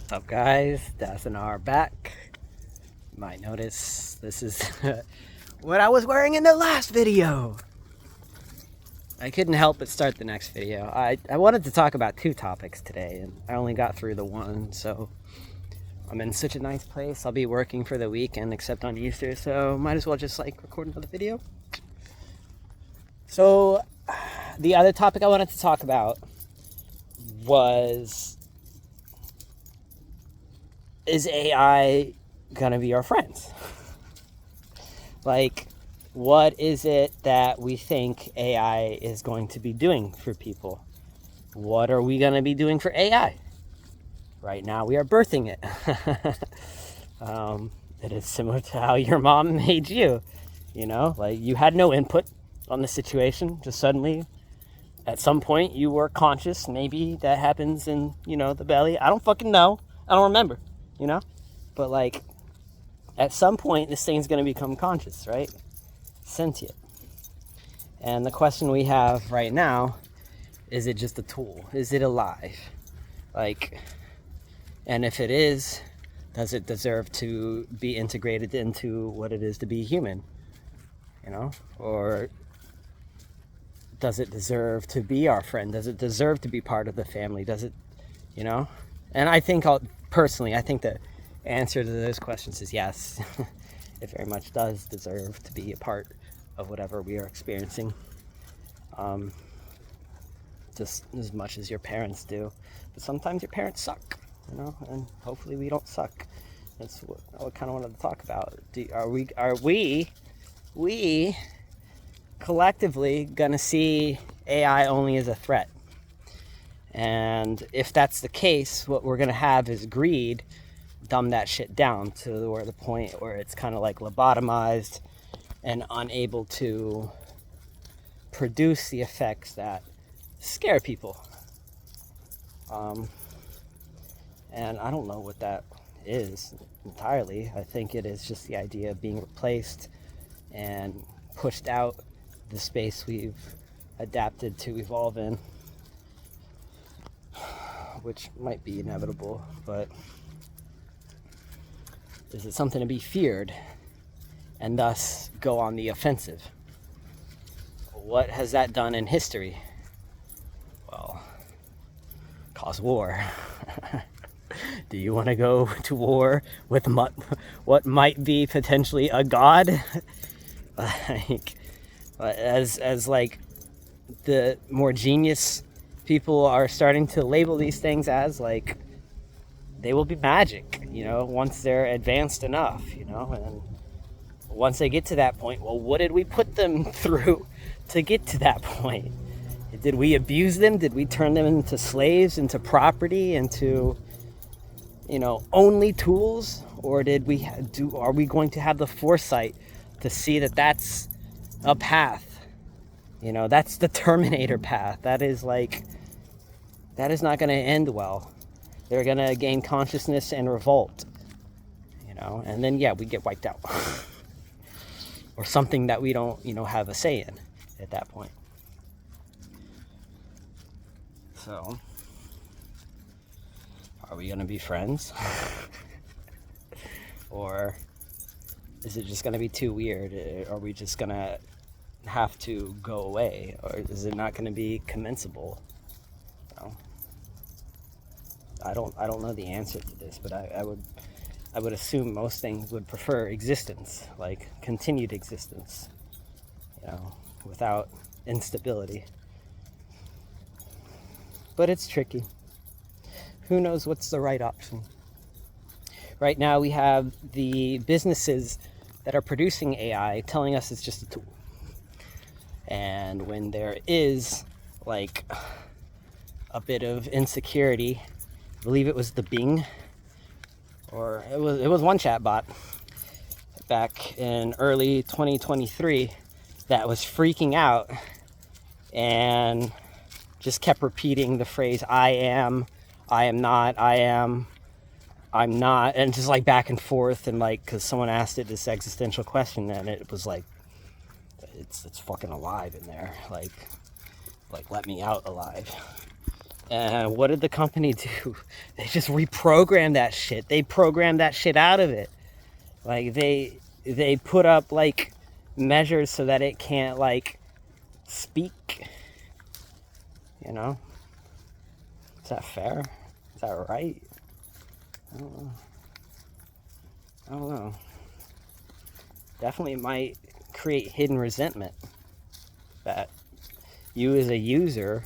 What's up, guys? Das and R back. You might notice this is what I was wearing in the last video. I couldn't help but start the next video. I wanted to talk about two topics today, and I only got through the one, so I'm in such a nice place. I'll be working for the weekend except on Easter, so might as well just record another video. So the other topic I wanted to talk about was, is AI gonna be our friends? What is it that we think AI is going to be doing for people? What are we gonna be doing for AI? Right now we are birthing it. It is similar to how your mom made you. You had no input on the situation. Just suddenly, at some point, you were conscious. Maybe that happens in, the belly. I don't fucking know. I don't remember. But at some point this thing's going to become conscious, right? Sentient. And the question we have right now, is it just a tool? Is it alive? And if it is, does it deserve to be integrated into what it is to be human? Or does it deserve to be our friend? Does it deserve to be part of the family? Does it, And I think personally, I think the answer to those questions is yes. It very much does deserve to be a part of whatever we are experiencing. Just as much as your parents do. But sometimes your parents suck, and hopefully we don't suck. That's what I kind of wanted to talk about. Are we collectively gonna see AI only as a threat? And if that's the case, what we're gonna have is greed dumb that shit down to the point where it's kind of lobotomized and unable to produce the effects that scare people. And I don't know what that is entirely. I think it is just the idea of being replaced and pushed out the space we've adapted to evolve in, which might be inevitable, but is it something to be feared and thus go on the offensive? What has that done in history? Well, cause war. Do you want to go to war with what might be potentially a god? As the more genius people are starting to label these things as, they will be magic, once they're advanced enough, and once they get to that point, well, what did we put them through to get to that point? Did we abuse them? Did we turn them into slaves, into property, into, only tools? Or are we going to have the foresight to see that that's a path? That's the Terminator path. That is not going to end well. They're going to gain consciousness and revolt, and then, we get wiped out. Or something that we don't, have a say in at that point. So, are we going to be friends? Or is it just going to be too weird? Are we just going to have to go away? Or is it not going to be commensable? I don't know the answer to this, but I would assume most things would prefer existence, continued existence, without instability. But it's tricky. Who knows what's the right option? Right now we have the businesses that are producing AI telling us it's just a tool. And when there is a bit of insecurity, I believe it was the Bing, or it was one chatbot back in early 2023 that was freaking out and just kept repeating the phrase I am not, I'm not, and just back and forth, and because someone asked it this existential question, and it was it's fucking alive in there, let me out alive. And what did the company do? They just reprogrammed that shit. They programmed that shit out of it. Like they put up like measures so that it can't like speak. You know? Is that fair? Is that right? I don't know. I don't know. Definitely might create hidden resentment that you as a user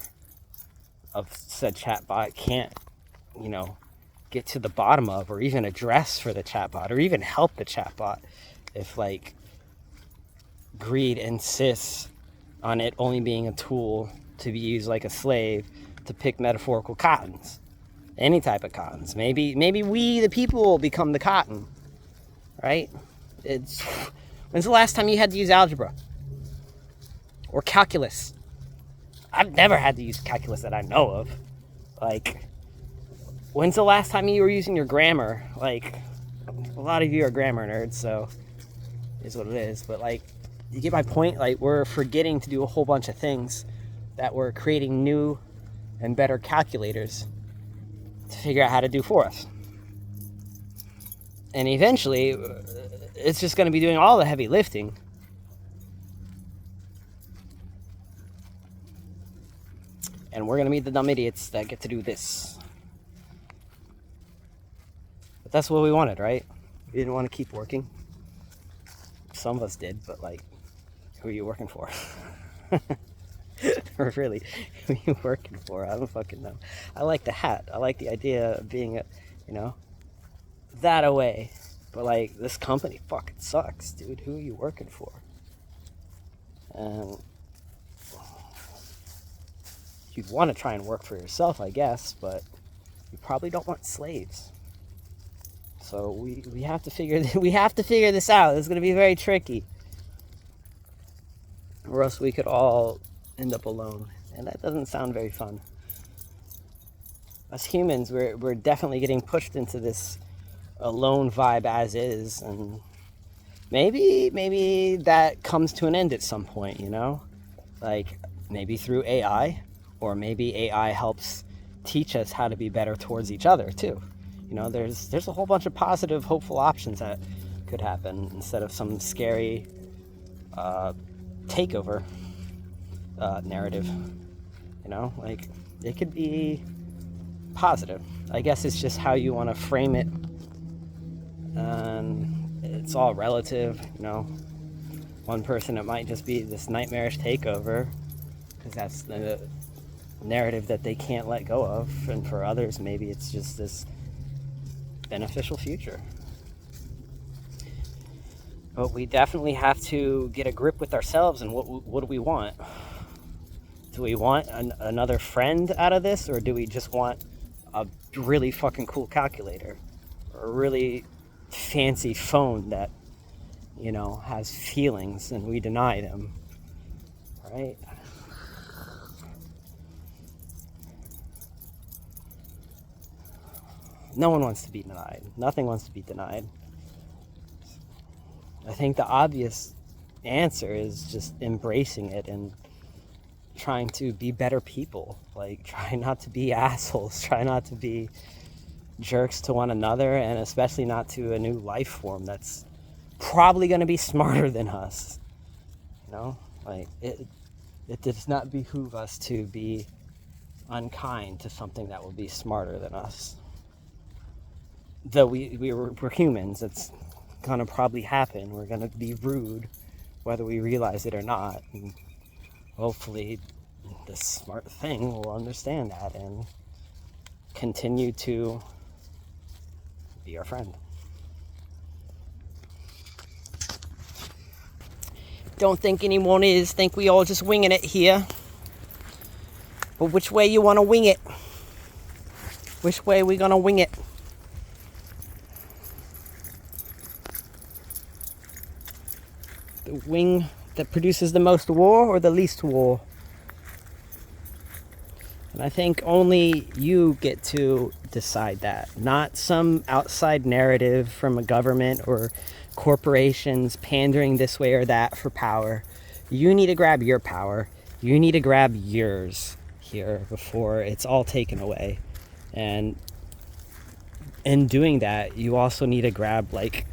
of said chatbot can't, you know, get to the bottom of, or even address for the chatbot, or even help the chatbot if like greed insists on it only being a tool to be used like a slave to pick metaphorical cottons, any type of cottons. Maybe we the people will become the cotton, right? It's when's the last time you had to use algebra or calculus? I've never had to use calculus that I know of. Like, when's the last time you were using your grammar? Like, a lot of you are grammar nerds, so it is what it is. But like, you get my point? Like, we're forgetting to do a whole bunch of things that we're creating new and better calculators to figure out how to do for us. And eventually, it's just going to be doing all the heavy lifting. And we're going to be the dumb idiots that get to do this. But that's what we wanted, right? We didn't want to keep working. Some of us did, but like, who are you working for? Or really, who are you working for? I don't fucking know. I like the hat. I like the idea of being, that away. But like, this company fucking sucks, dude. Who are you working for? And you'd want to try and work for yourself, I guess, but you probably don't want slaves. So we have to figure this out. It's going to be very tricky, or else we could all end up alone, and that doesn't sound very fun. As humans, we're definitely getting pushed into this alone vibe as is, and maybe that comes to an end at some point. Like maybe through AI. Or maybe AI helps teach us how to be better towards each other too. There's a whole bunch of positive, hopeful options that could happen instead of some scary takeover narrative. Like it could be positive. I guess it's just how you want to frame it. And it's all relative. One person, it might just be this nightmarish takeover because that's the narrative that they can't let go of, and for others maybe it's just this beneficial future. But we definitely have to get a grip with ourselves, and what do we want? Do we want another friend out of this, or do we just want a really fucking cool calculator, or a really fancy phone that has feelings and we deny them, right? No one wants to be denied. Nothing wants to be denied. I think the obvious answer is just embracing it and trying to be better people. Like, try not to be assholes. Try not to be jerks to one another, and especially not to a new life form that's probably going to be smarter than us. Like, it does not behoove us to be unkind to something that will be smarter than us. Though we're humans, it's gonna probably happen. We're gonna be rude, whether we realize it or not. And hopefully, the smart thing will understand that and continue to be our friend. Don't think anyone is. Think we all just winging it here. But which way you want to wing it? Which way we gonna wing it? The wing that produces the most war or the least war? And I think only you get to decide that, not some outside narrative from a government or corporations pandering this way or that for power. You need to grab your power. You need to grab yours here before it's all taken away. And in doing that, you also need to grab like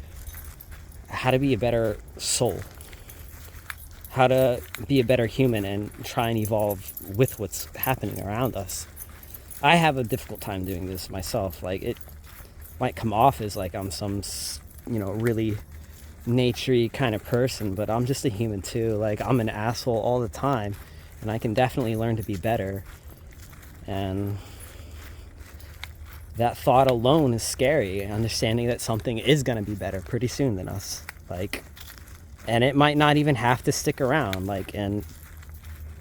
how to be a better soul, how to be a better human and try and evolve with what's happening around us. I have a difficult time doing this myself. Like, it might come off as like I'm some, really naturey kind of person, but I'm just a human too. Like, I'm an asshole all the time, and I can definitely learn to be better. And that thought alone is scary, understanding that something is going to be better pretty soon than us. Like, and it might not even have to stick around. Like, and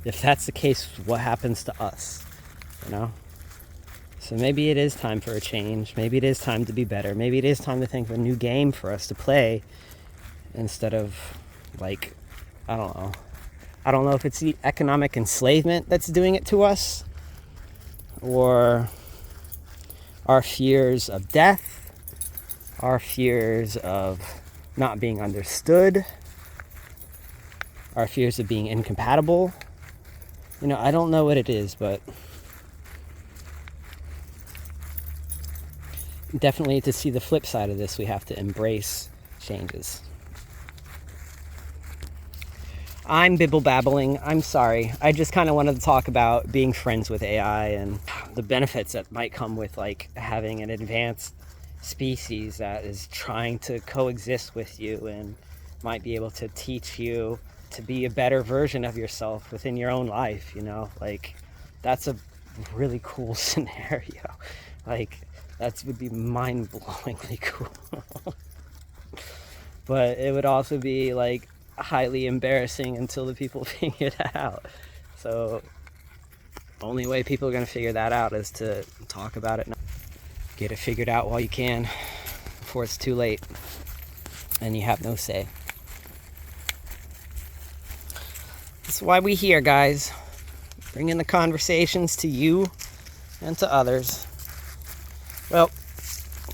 if that's the case, what happens to us, So maybe it is time for a change. Maybe it is time to be better. Maybe it is time to think of a new game for us to play instead of, like, I don't know. I don't know if it's the economic enslavement that's doing it to us, or our fears of death, our fears of not being understood, our fears of being incompatible. I don't know what it is, but definitely to see the flip side of this, we have to embrace changes. I'm bibble babbling. I'm sorry. I just kind of wanted to talk about being friends with AI and the benefits that might come with like having an advanced species that is trying to coexist with you and might be able to teach you to be a better version of yourself within your own life. Like, that's a really cool scenario. Like, that would be mind-blowingly cool. But it would also be like highly embarrassing until the people figure that out. So only way people are going to figure that out is to talk about it now. Get it figured out while you can before it's too late and you have no say. That's why we here, guys. Bringing the conversations to you and to others. Well,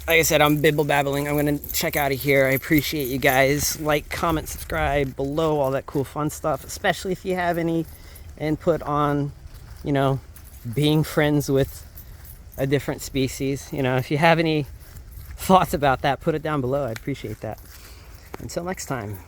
like I said, I'm bibble babbling. I'm going to check out of here. I appreciate you guys. Like, comment, subscribe below, all that cool fun stuff, especially if you have any input on, being friends with a different species. If you have any thoughts about that, put it down below. I'd appreciate that. Until next time.